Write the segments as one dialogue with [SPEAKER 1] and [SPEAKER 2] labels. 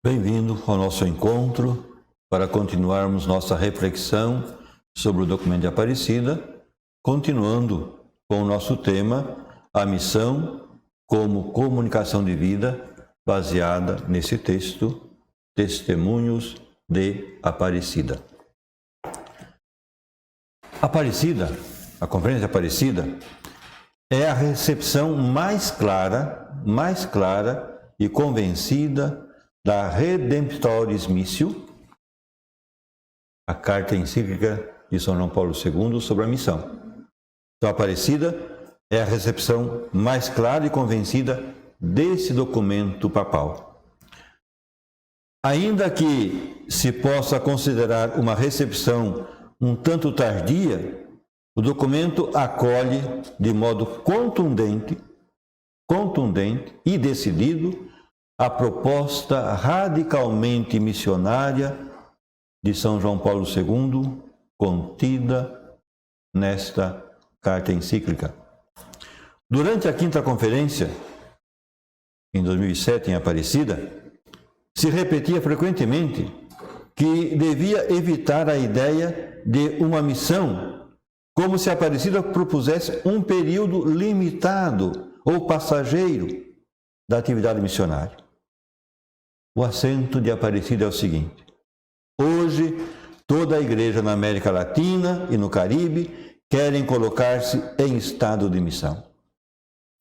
[SPEAKER 1] Bem-vindo ao nosso encontro para continuarmos nossa reflexão sobre o documento de Aparecida, continuando com o nosso tema, a missão como comunicação de vida, baseada nesse texto, Testemunhos de Aparecida. Aparecida, a Conferência de Aparecida, é a recepção mais clara e convencida da Redemptoris Missio, a carta encíclica de São João Paulo II sobre a missão. Então, a Aparecida é a recepção mais clara e convencida desse documento papal. Ainda que se possa considerar uma recepção um tanto tardia, o documento acolhe de modo contundente e decidido a proposta radicalmente missionária de São João Paulo II, contida nesta carta encíclica. Durante a quinta conferência, em 2007, em Aparecida, se repetia frequentemente que devia evitar a ideia de uma missão, como se a Aparecida propusesse um período limitado ou passageiro da atividade missionária. O assento de Aparecida é o seguinte: hoje, toda a igreja na América Latina e no Caribe querem colocar-se em estado de missão.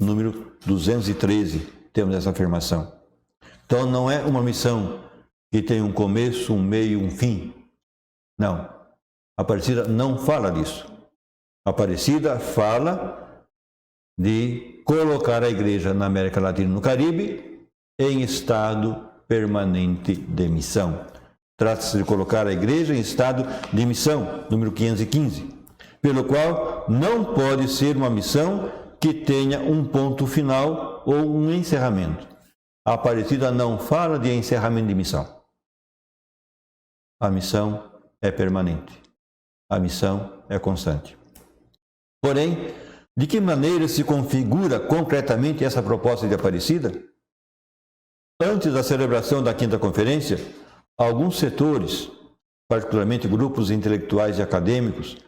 [SPEAKER 1] Número 213, temos essa afirmação. Então, não é uma missão que tem um começo, um meio, um fim. Não. A Aparecida não fala disso. A Aparecida fala de colocar a igreja na América Latina e no Caribe em estado permanente de missão. Trata-se de colocar a igreja em estado de missão, número 515, pelo qual não pode ser uma missão que tenha um ponto final ou um encerramento. A Aparecida não fala de encerramento de missão. A missão é permanente. A missão é constante. Porém, de que maneira se configura concretamente essa proposta de Aparecida? Antes da celebração da quinta conferência, alguns setores, particularmente grupos intelectuais e acadêmicos,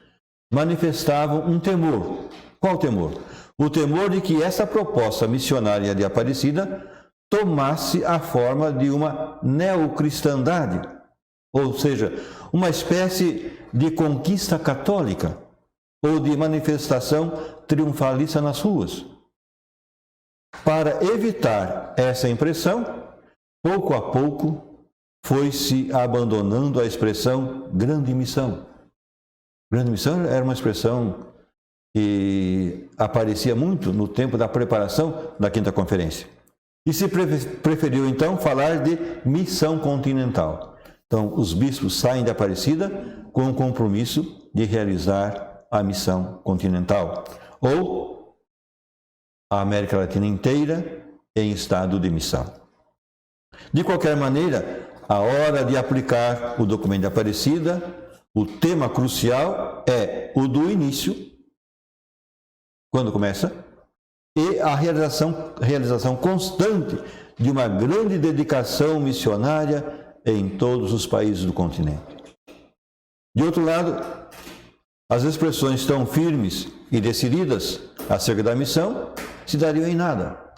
[SPEAKER 1] manifestavam um temor. Qual temor? O temor de que essa proposta missionária de Aparecida tomasse a forma de uma neocristandade, ou seja, uma espécie de conquista católica ou de manifestação triunfalista nas ruas. Para evitar essa impressão, pouco a pouco foi-se abandonando a expressão grande missão. Grande missão era uma expressão que aparecia muito no tempo da preparação da quinta conferência. E se preferiu então falar de missão continental. Então, os bispos saem de Aparecida com o compromisso de realizar a missão continental, ou a América Latina inteira em estado de missão. De qualquer maneira, a hora de aplicar o documento de Aparecida, o tema crucial é o do início, quando começa, e a realização constante de uma grande dedicação missionária em todos os países do continente. De outro lado, as expressões tão firmes e decididas acerca da missão se dariam em nada,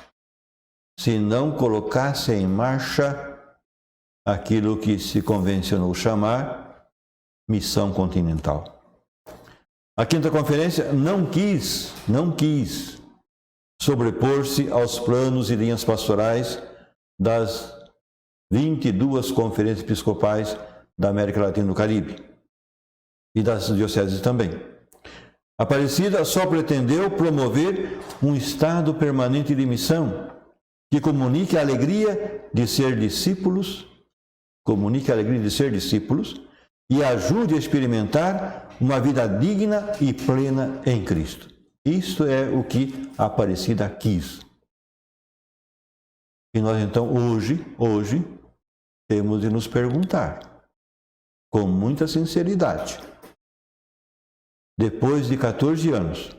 [SPEAKER 1] se não colocasse em marcha aquilo que se convencionou chamar missão continental. A quinta conferência não quis sobrepor-se aos planos e linhas pastorais das 22 conferências episcopais da América Latina e do Caribe e das dioceses também. A Aparecida só pretendeu promover um estado permanente de missão que comunique a alegria de ser discípulos, e ajude a experimentar uma vida digna e plena em Cristo. Isto é o que a Aparecida quis. E nós então hoje temos de nos perguntar, com muita sinceridade, depois de 14 anos,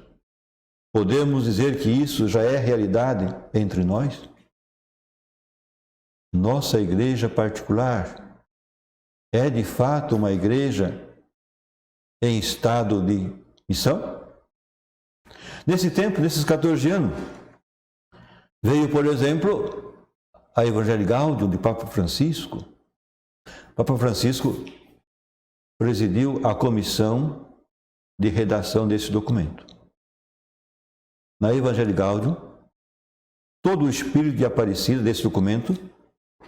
[SPEAKER 1] podemos dizer que isso já é realidade entre nós? nossa igreja particular é de fato uma igreja em estado de missão? Nesse tempo, nesses 14 anos, veio, por exemplo, a Evangelii Gaudium de Papa Francisco. Papa Francisco presidiu a comissão de redação desse documento. Na Evangelii Gaudium, todo o espírito de Aparecida desse documento,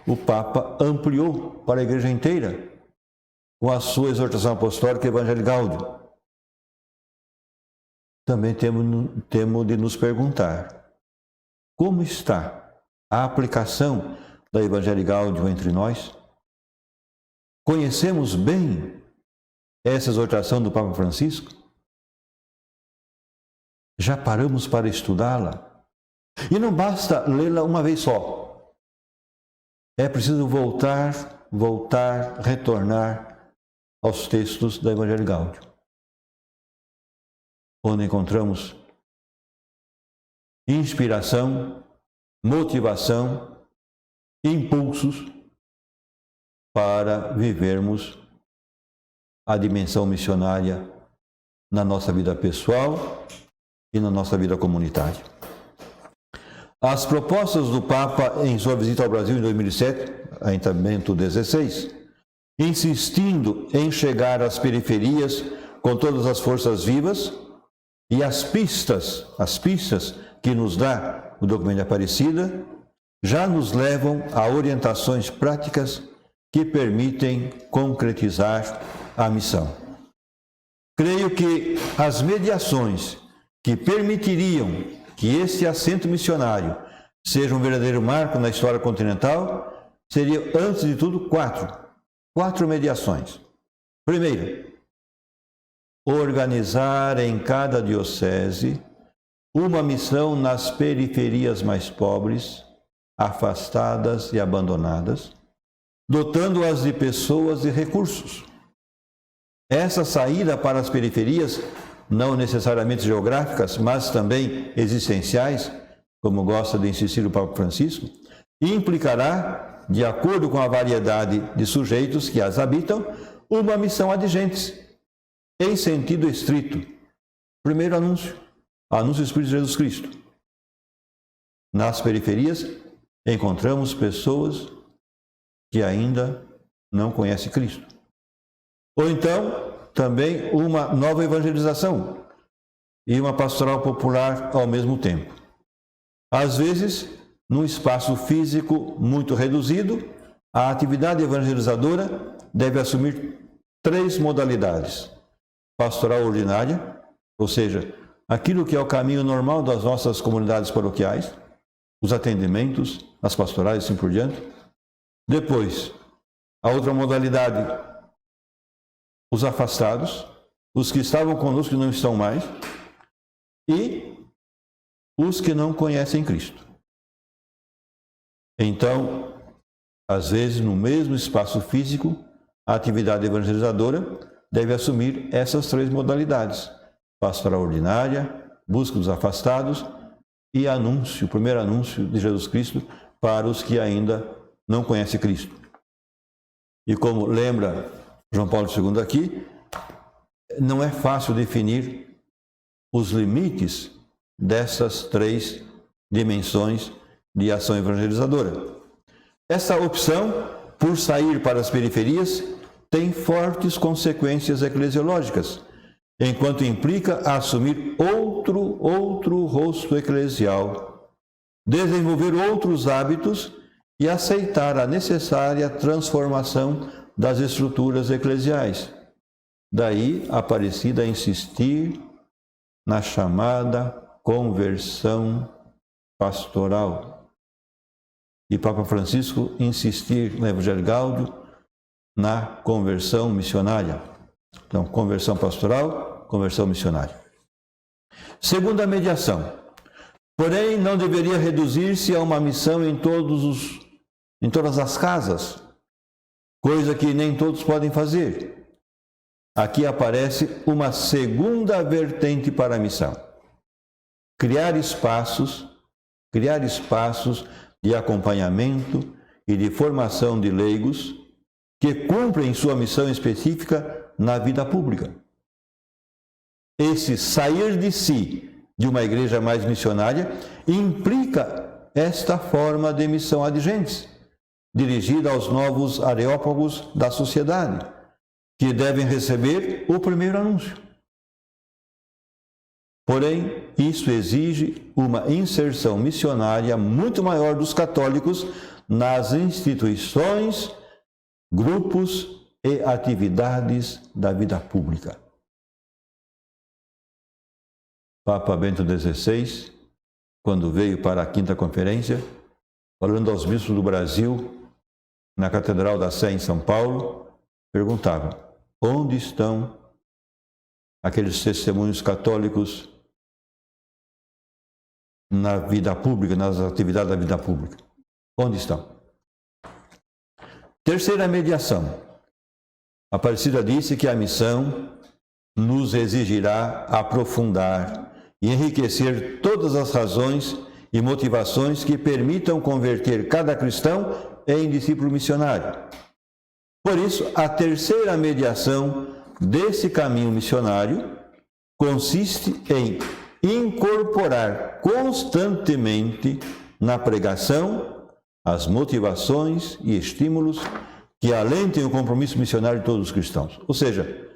[SPEAKER 1] o Papa ampliou para a igreja inteira com a sua exortação apostólica Evangelii Gaudium. Também temos de nos perguntar como está a aplicação da Evangelii Gaudium entre nós? Conhecemos bem essa exortação do Papa Francisco? Já paramos para estudá-la? E não basta lê-la uma vez só. É preciso voltar, retornar aos textos da Evangelii Gaudium, onde encontramos inspiração, motivação, impulsos para vivermos a dimensão missionária na nossa vida pessoal e na nossa vida comunitária. As propostas do Papa em sua visita ao Brasil em 2007, ainda Bento XVI, insistindo em chegar às periferias com todas as forças vivas e as pistas que nos dá o documento de Aparecida, já nos levam a orientações práticas que permitem concretizar a missão. Creio que as mediações que permitiriam que esse assento missionário seja um verdadeiro marco na história continental seriam, antes de tudo, quatro mediações. Primeiro, organizar em cada diocese uma missão nas periferias mais pobres, afastadas e abandonadas, dotando-as de pessoas e recursos. Essa saída para as periferias, não necessariamente geográficas, mas também existenciais, como gosta de insistir o Papa Francisco, implicará, de acordo com a variedade de sujeitos que as habitam, uma missão ad gentes, em sentido estrito. Primeiro anúncio do Espírito de Jesus Cristo. Nas periferias, encontramos pessoas que ainda não conhecem Cristo. Ou então, também uma nova evangelização e uma pastoral popular ao mesmo tempo. Às vezes, num espaço físico muito reduzido, a atividade evangelizadora deve assumir 3 modalidades. Pastoral ordinária, ou seja, aquilo que é o caminho normal das nossas comunidades paroquiais, os atendimentos, as pastorais e assim por diante. Depois, a outra modalidade, os afastados, os que estavam conosco e não estão mais, e os que não conhecem Cristo. Então, às vezes, no mesmo espaço físico, a atividade evangelizadora deve assumir essas 3 modalidades: pastoral ordinária, busca dos afastados e o primeiro anúncio de Jesus Cristo para os que ainda não conhecem Cristo. E como lembra João Paulo II aqui, não é fácil definir os limites dessas 3 dimensões de ação evangelizadora. Essa opção por sair para as periferias tem fortes consequências eclesiológicas, enquanto implica assumir outro rosto eclesial, desenvolver outros hábitos e aceitar a necessária transformação das estruturas eclesiais. Daí, Aparecida insistir na chamada conversão pastoral. E Papa Francisco insistir no Evangelii Gaudium na conversão missionária. Então, conversão pastoral, conversão missionária. Segunda mediação. Porém, não deveria reduzir-se a uma missão em todas as casas, coisa que nem todos podem fazer. Aqui aparece uma segunda vertente para a missão. Criar espaços de acompanhamento e de formação de leigos que cumprem sua missão específica na vida pública. Esse sair de si de uma igreja mais missionária implica esta forma de missão ad gentes, dirigida aos novos areópagos da sociedade, que devem receber o primeiro anúncio. Porém, isso exige uma inserção missionária muito maior dos católicos nas instituições, grupos e atividades da vida pública. Papa Bento XVI, quando veio para a Quinta Conferência, falando aos bispos do Brasil, na Catedral da Sé, em São Paulo, perguntava: onde estão aqueles testemunhos católicos na vida pública, nas atividades da vida pública? Onde estão? Terceira mediação. A Aparecida disse que a missão nos exigirá aprofundar e enriquecer todas as razões e motivações que permitam converter cada cristão em discípulo missionário. Por isso, a terceira mediação desse caminho missionário consiste em incorporar constantemente na pregação as motivações e estímulos que alentem o compromisso missionário de todos os cristãos. Ou seja,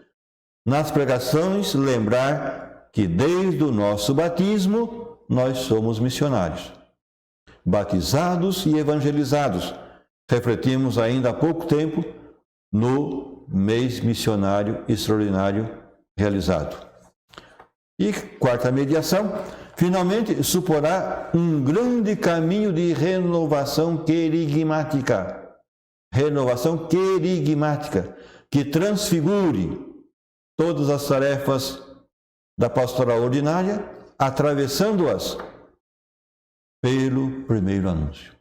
[SPEAKER 1] nas pregações, lembrar que desde o nosso batismo nós somos missionários, batizados e evangelizados. Refletimos ainda há pouco tempo no mês missionário extraordinário realizado. E quarta mediação, finalmente suporá um grande caminho de renovação querigmática. Renovação querigmática, que transfigure todas as tarefas da pastoral ordinária, atravessando-as pelo primeiro anúncio.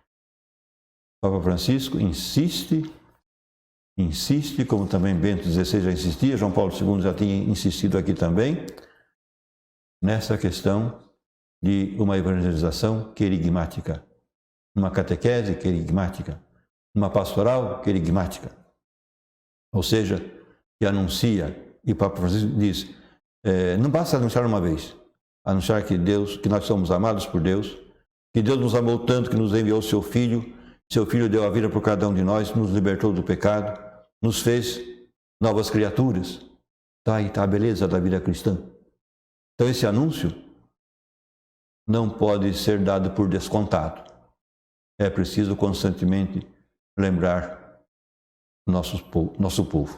[SPEAKER 1] O Papa Francisco insiste, como também Bento XVI já insistia, João Paulo II já tinha insistido aqui também, nessa questão de uma evangelização querigmática, uma catequese querigmática, uma pastoral querigmática. Ou seja, que anuncia, e o Papa Francisco diz, não basta anunciar uma vez, anunciar que nós somos amados por Deus, que Deus nos amou tanto que nos enviou o seu Filho deu a vida por cada um de nós, nos libertou do pecado, nos fez novas criaturas. Aí está a beleza da vida cristã. Então esse anúncio não pode ser dado por descontado. É preciso constantemente lembrar nosso povo.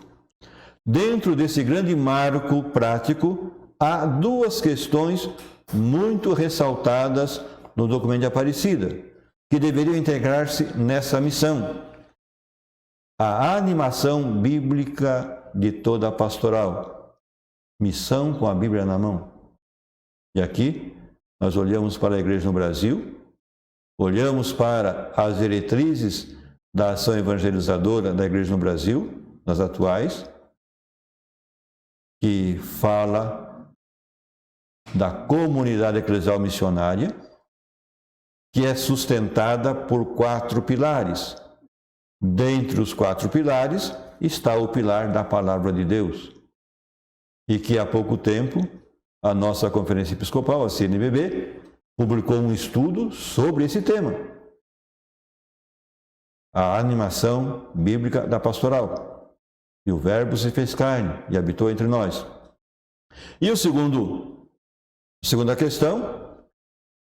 [SPEAKER 1] Dentro desse grande marco prático, há duas questões muito ressaltadas no documento de Aparecida, que deveriam integrar-se nessa missão. A animação bíblica de toda a pastoral. Missão com a Bíblia na mão. E aqui nós olhamos para a igreja no Brasil, olhamos para as diretrizes da ação evangelizadora da igreja no Brasil, nas atuais, que fala da comunidade eclesial missionária, que é sustentada por 4 pilares. Dentre os 4 pilares está o pilar da Palavra de Deus. E que há pouco tempo a nossa Conferência Episcopal, a CNBB, publicou um estudo sobre esse tema. A animação bíblica da pastoral. E o Verbo se fez carne e habitou entre nós. E a segunda questão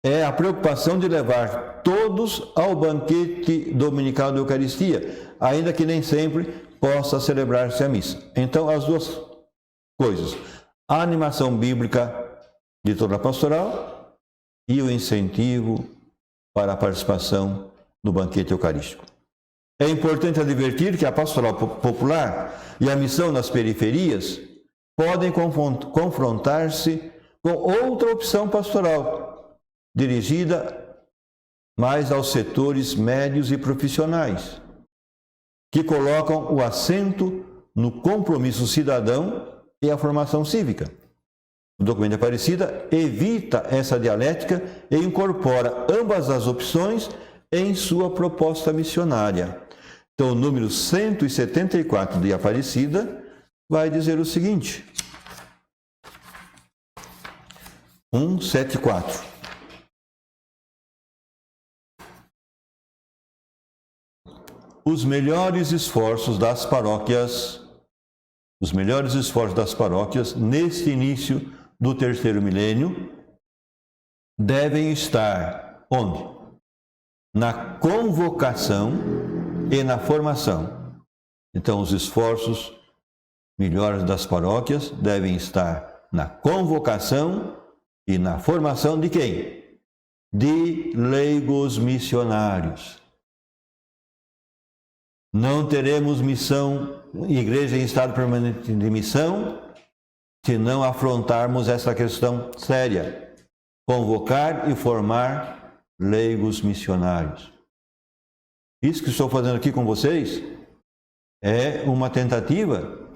[SPEAKER 1] é a preocupação de levar todos ao banquete dominical da Eucaristia, ainda que nem sempre possa celebrar-se a missa. Então, as duas coisas: a animação bíblica de toda a pastoral e o incentivo para a participação no banquete eucarístico. É importante advertir que a pastoral popular e a missão nas periferias podem confrontar-se com outra opção pastoral, dirigida mais aos setores médios e profissionais, que colocam o acento no compromisso cidadão e a formação cívica. O documento de Aparecida evita essa dialética e incorpora ambas as opções em sua proposta missionária. Então, o número 174 de Aparecida vai dizer o seguinte: 174. Os melhores esforços das paróquias neste início do terceiro milênio devem estar onde? Na convocação e na formação. Então, os esforços melhores das paróquias devem estar na convocação e na formação de quem? De leigos missionários. Não teremos missão, igreja em estado permanente de missão, se não afrontarmos essa questão séria. Convocar e formar leigos missionários. Isso que estou fazendo aqui com vocês é uma tentativa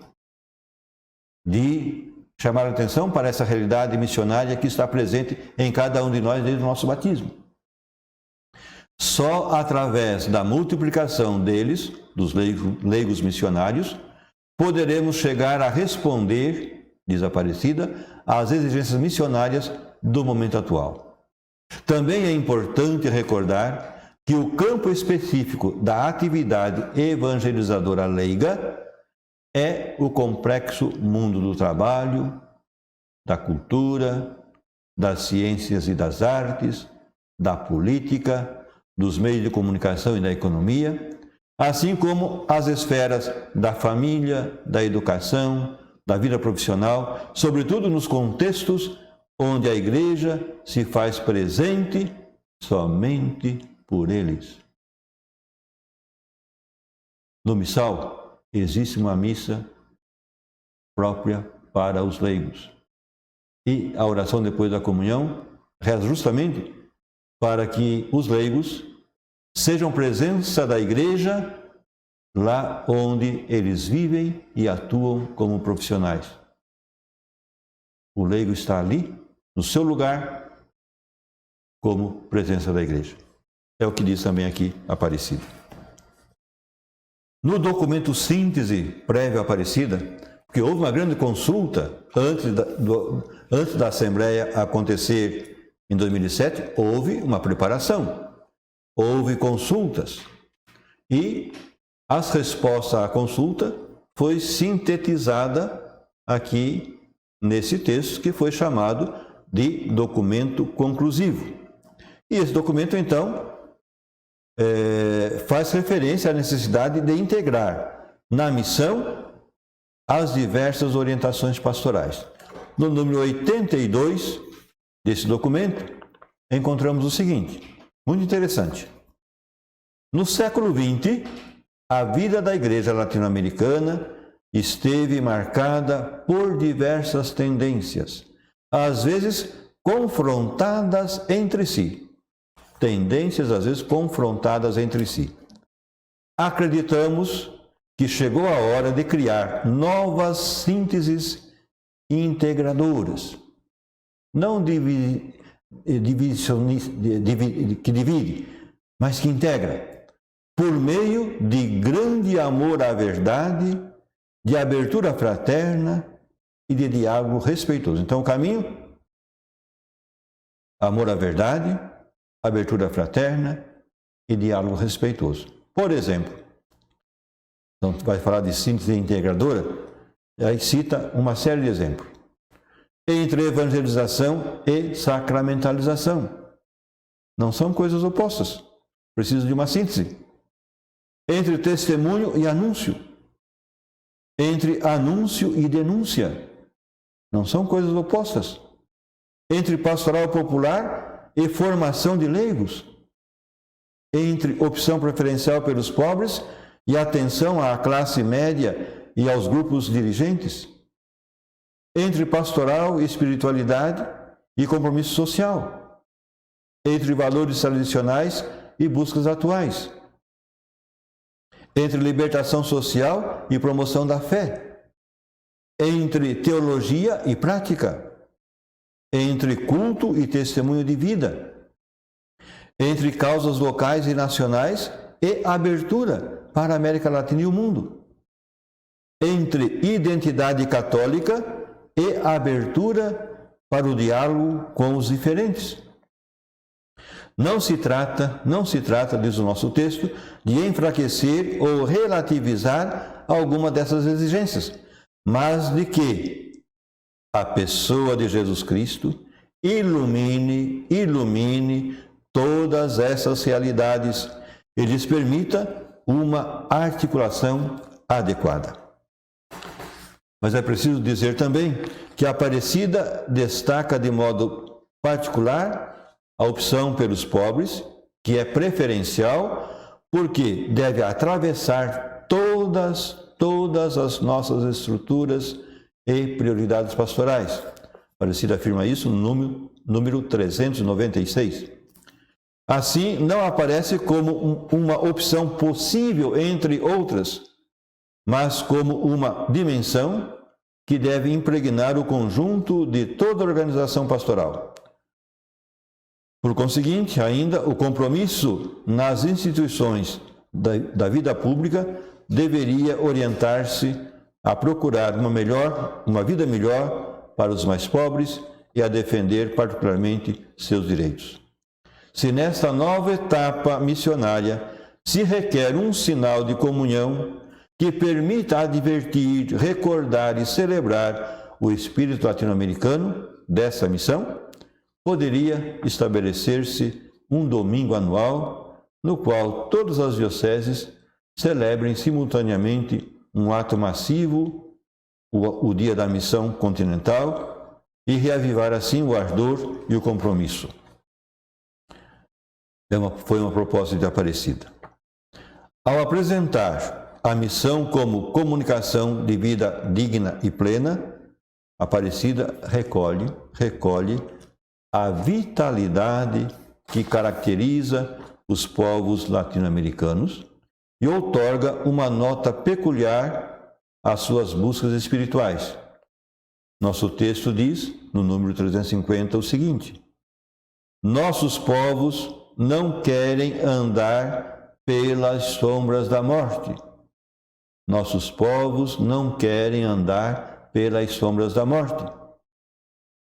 [SPEAKER 1] de chamar a atenção para essa realidade missionária que está presente em cada um de nós desde o nosso batismo. Só através da multiplicação deles, dos leigos missionários, poderemos chegar a responder, diz Aparecida, às exigências missionárias do momento atual. Também é importante recordar que o campo específico da atividade evangelizadora leiga é o complexo mundo do trabalho, da cultura, das ciências e das artes, da política, dos meios de comunicação e da economia, assim como as esferas da família, da educação, da vida profissional, sobretudo nos contextos onde a igreja se faz presente somente por eles. No missal, existe uma missa própria para os leigos. E a oração depois da comunhão reza justamente para que os leigos sejam presença da igreja lá onde eles vivem e atuam como profissionais. O leigo está ali, no seu lugar, como presença da igreja. É o que diz também aqui Aparecida. No documento síntese prévio Aparecida, porque houve uma grande consulta antes da Assembleia acontecer em 2007, houve uma preparação, houve consultas e as respostas à consulta foi sintetizada aqui nesse texto que foi chamado de documento conclusivo. E esse documento, então, faz referência à necessidade de integrar na missão as diversas orientações pastorais. No número 82 desse documento, encontramos o seguinte, muito interessante. No século XX, a vida da igreja latino-americana esteve marcada por diversas tendências, às vezes confrontadas entre si. Acreditamos que chegou a hora de criar novas sínteses integradoras, não que divide, mas que integra, por meio de grande amor à verdade, de abertura fraterna e de diálogo respeitoso. Então, o caminho, amor à verdade, abertura fraterna e diálogo respeitoso. Por exemplo, então, vai falar de síntese integradora, aí cita uma série de exemplos. Entre evangelização e sacramentalização. Não são coisas opostas. Precisa de uma síntese. Entre testemunho e anúncio. Entre anúncio e denúncia. Não são coisas opostas. Entre pastoral popular e formação de leigos. Entre opção preferencial pelos pobres e atenção à classe média e aos grupos dirigentes. Entre pastoral, espiritualidade e compromisso social. Entre valores tradicionais e buscas atuais. Entre libertação social e promoção da fé. Entre teologia e prática. Entre culto e testemunho de vida. entre causas locais e nacionais e abertura para a América Latina e o mundo, entre identidade católica e abertura para o diálogo com os diferentes. Não se trata, diz o nosso texto, de enfraquecer ou relativizar alguma dessas exigências, mas de que a pessoa de Jesus Cristo ilumine todas essas realidades e lhes permita uma articulação adequada. Mas é preciso dizer também que a Aparecida destaca de modo particular a opção pelos pobres, que é preferencial, porque deve atravessar todas as nossas estruturas e prioridades pastorais. A Aparecida afirma isso no número 396. Assim, não aparece como uma opção possível entre outras, mas como uma dimensão que deve impregnar o conjunto de toda a organização pastoral. Por conseguinte, ainda, o compromisso nas instituições da vida pública deveria orientar-se a procurar uma vida melhor para os mais pobres e a defender particularmente seus direitos. Se nesta nova etapa missionária se requer um sinal de comunhão que permita advertir, recordar e celebrar o espírito latino-americano dessa missão, poderia estabelecer-se um domingo anual no qual todas as dioceses celebrem simultaneamente um ato massivo, o Dia da Missão Continental, e reavivar assim o ardor e o compromisso. Foi uma proposta de Aparecida. Ao apresentar a missão como comunicação de vida digna e plena, Aparecida recolhe a vitalidade que caracteriza os povos latino-americanos e outorga uma nota peculiar às suas buscas espirituais. Nosso texto diz, no número 350, o seguinte: nossos povos não querem andar pelas sombras da morte. Nossos povos não querem andar pelas sombras da morte.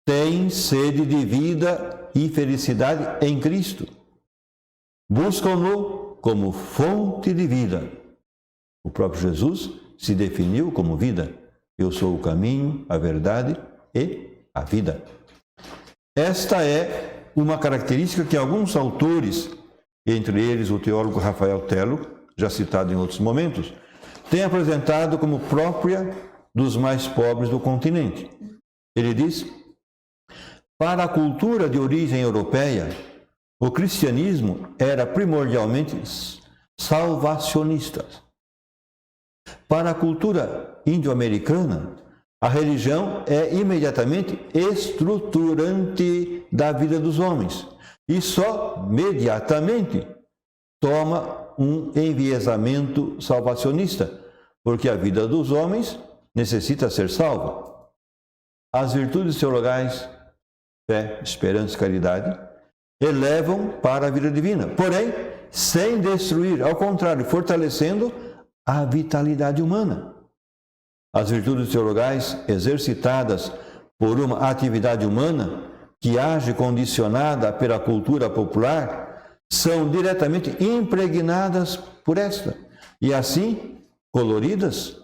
[SPEAKER 1] Têm sede de vida e felicidade em Cristo. Buscam-no como fonte de vida. O próprio Jesus se definiu como vida. Eu sou o caminho, a verdade e a vida. Esta é uma característica que alguns autores, entre eles o teólogo Rafael Tello, já citado em outros momentos, têm apresentado como própria dos mais pobres do continente. Ele diz: para a cultura de origem europeia, o cristianismo era primordialmente salvacionista. Para a cultura índio-americana, a religião é imediatamente estruturante da vida dos homens e só imediatamente toma um enviesamento salvacionista, porque a vida dos homens necessita ser salva. As virtudes teologais, fé, esperança e caridade, elevam para a vida divina, porém, sem destruir, ao contrário, fortalecendo a vitalidade humana. As virtudes teologais, exercitadas por uma atividade humana que age condicionada pela cultura popular, são diretamente impregnadas por esta, e assim, coloridas,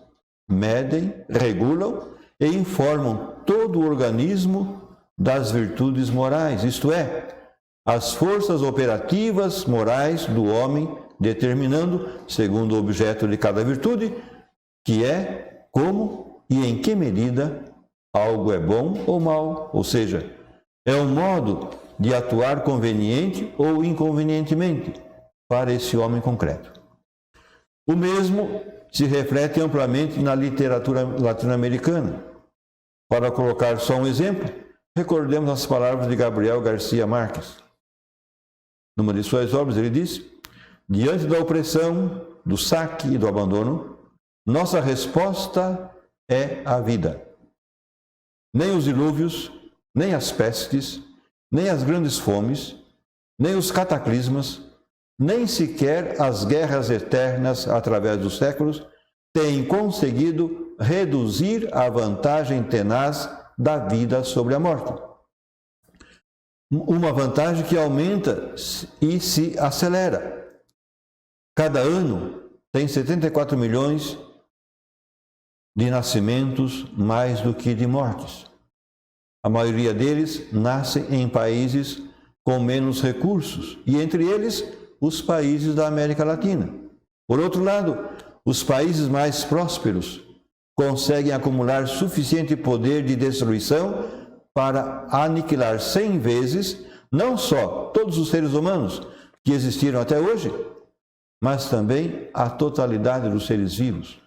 [SPEAKER 1] medem, regulam e informam todo o organismo das virtudes morais, isto é, as forças operativas morais do homem, determinando, segundo o objeto de cada virtude, que é, como e em que medida algo é bom ou mal, ou seja, é um modo de atuar conveniente ou inconvenientemente para esse homem concreto. O mesmo se reflete amplamente na literatura latino-americana. Para colocar só um exemplo, recordemos as palavras de Gabriel Garcia Marques. Numa de suas obras, ele diz: diante da opressão, do saque e do abandono, nossa resposta é a vida. Nem os dilúvios, nem as pestes, nem as grandes fomes, nem os cataclismas, nem sequer as guerras eternas através dos séculos têm conseguido reduzir a vantagem tenaz da vida sobre a morte. Uma vantagem que aumenta e se acelera. Cada ano tem 74 milhões de nascimentos mais do que de mortes. A maioria deles nascem em países com menos recursos, e entre eles os países da América Latina. Por outro lado, os países mais prósperos conseguem acumular suficiente poder de destruição para aniquilar 100 vezes não só todos os seres humanos que existiram até hoje, mas também a totalidade dos seres vivos.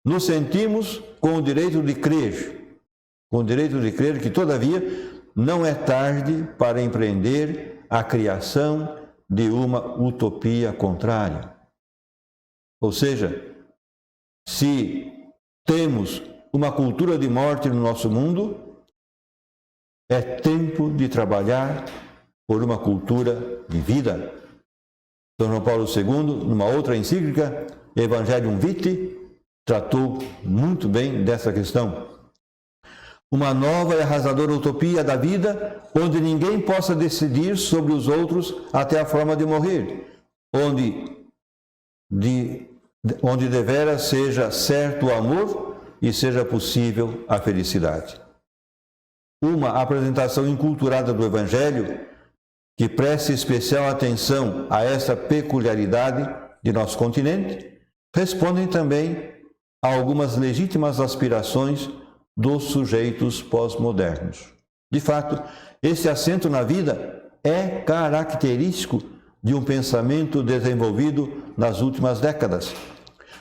[SPEAKER 1] Nos sentimos com o direito de crer, que, todavia, não é tarde para empreender a criação de uma utopia contrária. Ou seja, se temos uma cultura de morte no nosso mundo, é tempo de trabalhar por uma cultura de vida. São João Paulo II, numa outra encíclica, Evangelium Vitae, tratou muito bem dessa questão. Uma nova e arrasadora utopia da vida, onde ninguém possa decidir sobre os outros até a forma de morrer, onde devera seja certo o amor e seja possível a felicidade. Uma apresentação enculturada do Evangelho que preste especial atenção a essa peculiaridade de nosso continente, respondem também a algumas legítimas aspirações dos sujeitos pós-modernos. De fato, esse acento na vida é característico de um pensamento desenvolvido nas últimas décadas.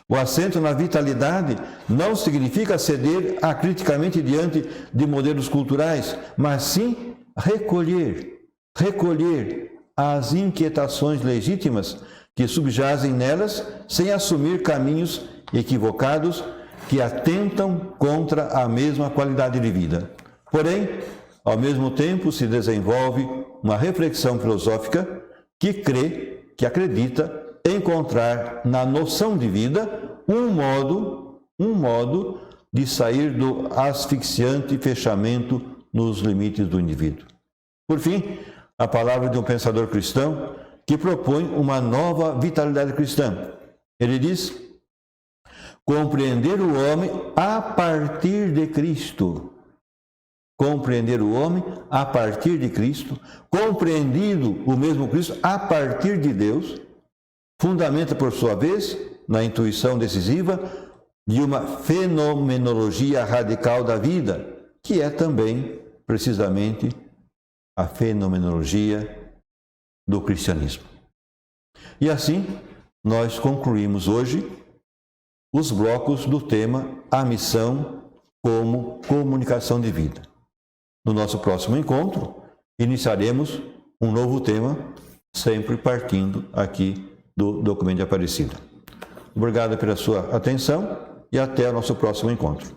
[SPEAKER 1] O acento na vitalidade não significa ceder acriticamente diante de modelos culturais, mas sim recolher as inquietações legítimas que subjazem nelas, sem assumir caminhos equivocados que atentam contra a mesma qualidade de vida. Porém, ao mesmo tempo se desenvolve uma reflexão filosófica que acredita encontrar na noção de vida um modo de sair do asfixiante fechamento nos limites do indivíduo. Por fim, a palavra de um pensador cristão que propõe uma nova vitalidade cristã. Ele diz: compreender o homem a partir de Cristo. Compreender o homem a partir de Cristo, compreendido o mesmo Cristo a partir de Deus, fundamenta, por sua vez, na intuição decisiva de uma fenomenologia radical da vida, que é também, precisamente, a fenomenologia do cristianismo. E assim, nós concluímos hoje os blocos do tema A Missão como Comunicação de Vida. No nosso próximo encontro, iniciaremos um novo tema, sempre partindo aqui do documento de Aparecida. Obrigado pela sua atenção e até o nosso próximo encontro.